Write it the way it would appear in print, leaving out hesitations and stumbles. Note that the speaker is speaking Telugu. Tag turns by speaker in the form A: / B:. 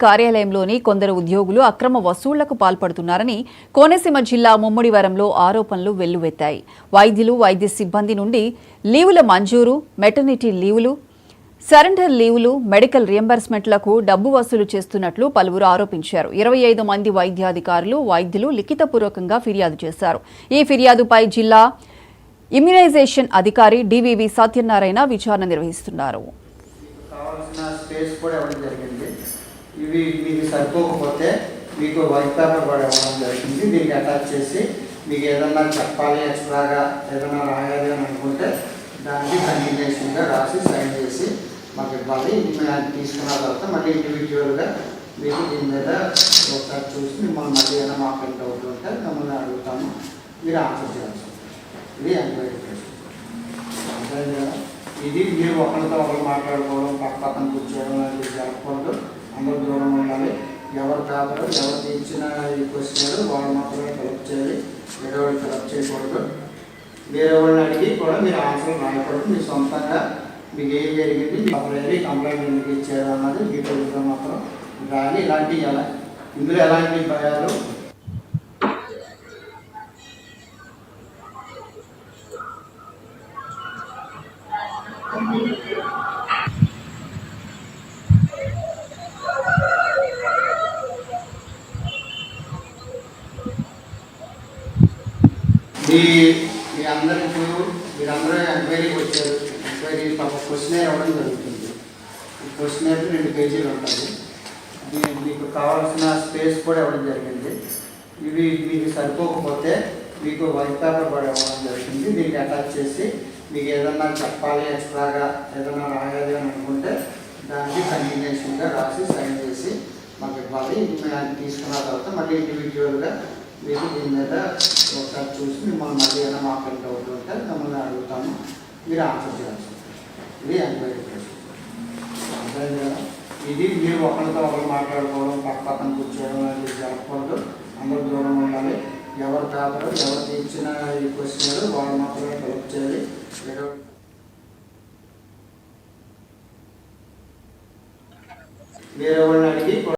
A: కార్యాలయంలోని కొందరు ఉద్యోగులు అక్రమ వసూళ్లకు పాల్పడుతున్నారని కోనసీమ జిల్లా ముమ్మడివరంలో ఆరోపణలు వెల్లువెత్తాయి. వైద్యులు, వైద్య సిబ్బంది నుండి లీవుల మంజూరు, మెటర్నిటీ లీవులు, సరెండర్ లీవులు, మెడికల్ రియంబర్స్మెంట్లకు డబ్బు వసూలు చేస్తున్నట్లు పలువురు ఆరోపించారు. 25 మంది వైద్యాధికారులు, వైద్యులు లిఖితపూర్వకంగా ఫిర్యాదు చేశారు. ఈ ఫిర్యాదుపై జిల్లా ఇమ్యునైజేషన్ అధికారి డివివి సత్యనారాయణ విచారణ నిర్వహిస్తున్నారు.
B: ఇవి మీకు సరిపోకపోతే మీకు వైట్ పేపర్ కూడా ఇవ్వడం జరిగింది. దీనికి అటాచ్ చేసి మీకు ఏదన్నా చెప్పాలి, ఎక్స్ట్రాగా ఏదైనా రాయాలి అని అనుకుంటే దానికి కంటిన్యూషన్గా రాసి సైన్ చేసి మాకు ఇవ్వాలి. మేము తీసుకున్న తర్వాత మళ్ళీ ఇండివిజువల్గా మీకు దీని మీద ఒకసారి చూసి మిమ్మల్ని మళ్ళీ ఏదైనా మాకు ఎంత అవుతుంటే మిమ్మల్ని అడుగుతాము, మీరు ఆన్సర్ చేయాల్సి ఇది ఎంక్వైరీ చేస్తాం. ఇది మీరు ఒకరితో ఒకరు మాట్లాడుకోవడం, పక్కన కూర్చోవడం అనేది జరగకూడదు. అందరూ దూరం ఉండాలి. ఎవరు పేపర్ ఎవరు తీర్చిన ఈ క్వశ్చన్ వాళ్ళు మాత్రమే ఫిలప్ చేయాలి, వేరే వాళ్ళు ఫిలప్ చేయకూడదు. వేరే వాళ్ళని అడిగి కూడా మీరు ఆన్సర్ రాయకూడదు. మీ సొంతంగా మీకు ఏం జరిగింది, అప్పుడు కంప్లైంట్ ఎందుకు ఇచ్చారు అన్నది డీటెయిల్స్గా మాత్రం రాయాలి. ఇలాంటివి ఇందులో ఎలాంటి భయాలు మీ అందరూ ఇప్పుడు మీరందరూ ఎంక్వైరీకి వచ్చారు. ఎంక్వైరీ క్వశ్చన్ ఇవ్వడం జరుగుతుంది. ఈ క్వశ్చన్ 2 పేజీలు ఉంటుంది. మీకు కావాల్సిన స్పేస్ కూడా ఇవ్వడం జరిగింది. ఇవి మీకు సరిపోకపోతే మీకు వైట్ పేపర్ కూడా ఇవ్వడం జరిగింది. దీనికి అటాచ్ చేసి మీకు ఏదన్నా చెప్పాలి, ఎక్స్ట్రాగా ఏదైనా రాయాలి అని అనుకుంటే దానికి కంటిన్యూషన్గా రాసి సైన్ చేసి మాకు ఇవ్వాలి. మేము తీసుకున్న తర్వాత మళ్ళీ ఇండివిజువల్గా మీకు దీని మీద ఒకసారి చూసి మిమ్మల్ని మళ్ళీ ఏదైనా మాకు ఎంత అవుతుంటే మిమ్మల్ని అడుగుతాము, మీరు ఆన్సర్ చేయాల్సి ఇది ఎంక్వైరీ చేస్తాం. ఇది మీరు ఒకరితో ఒకరు మాట్లాడుకోవడం, పక్కన కూర్చోవడం అనేది జరగకూడదు. అందరూ దూరం ఉండాలి. ఎవరు పేపర్ ఎవరు తీర్చిన ఈ క్వశ్చన్ వాళ్ళు మాత్రమే ఫిలప్ చేయాలి. వేరే వాళ్ళని అడిగి